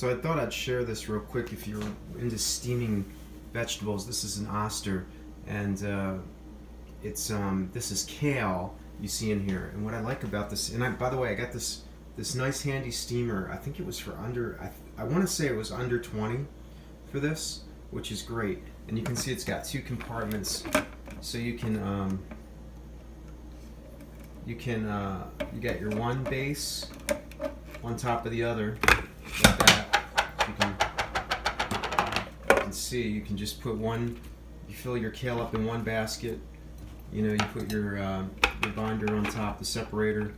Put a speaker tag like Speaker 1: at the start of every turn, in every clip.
Speaker 1: So I thought I'd share this real quick if you're into steaming vegetables. This is an Oster, and this is kale you see in here. And what I like about this, and by the way, I got this nice handy steamer. I think it was for under, I want to say it was under 20 for this, which is great. And you can see it's got two compartments, so you got your one base on top of the other, like that. You can see, you can just put one, you fill your kale up in one basket, you know, you put your binder on top, the separator,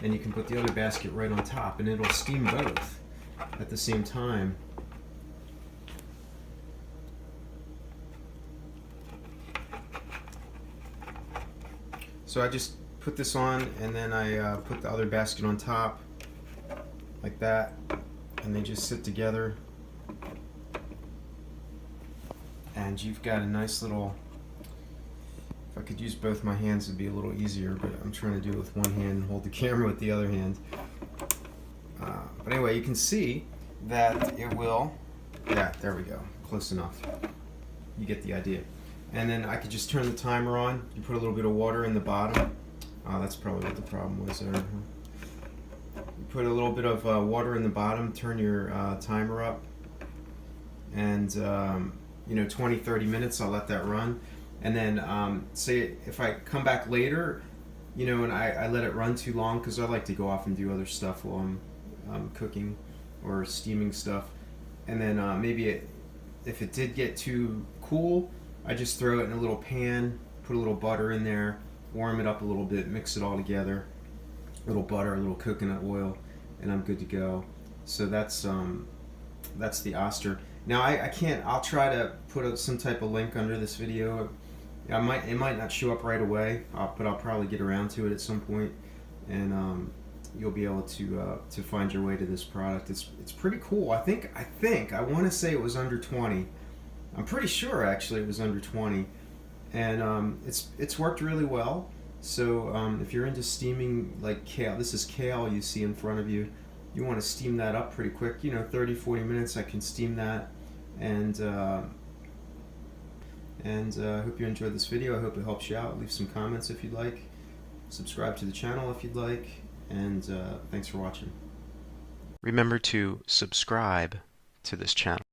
Speaker 1: and you can put the other basket right on top, and it'll steam both at the same time. So I just put this on, and then I put the other basket on top, like that, and they just sit together. And you've got a nice little, if I could use both my hands it'd be a little easier, but I'm trying to do it with one hand and hold the camera with the other hand. But anyway, you can see that it will, yeah, there we go, close enough. You get the idea. And then I could just turn the timer on. You put a little bit of water in the bottom. That's probably what the problem was there. You put a little bit of water in the bottom, turn your timer up, and you know, 20-30 minutes, I'll let that run. And then say if I come back later, you know, and I let it run too long, because I like to go off and do other stuff while I'm cooking or steaming stuff. And then if it did get too cool, I just throw it in a little pan, put a little butter in there, warm it up a little bit, mix it all together, a little butter, a little coconut oil, and I'm good to go. So that's the Oster. Now I can't, I'll try to put some type of link under this video. It might not show up right away, but I'll probably get around to it at some point, and you'll be able to find your way to this product. It's pretty cool. I want to say it was under 20. I'm pretty sure actually it was under 20, and it's worked really well. So if you're into steaming, like kale, this is kale you see in front of you. You want to steam that up pretty quick, you know, 30-40 minutes. I can steam that, and hope you enjoyed this video. I hope it helps you out. Leave some comments if you'd like. Subscribe to the channel if you'd like, and thanks for watching. Remember to subscribe to this channel.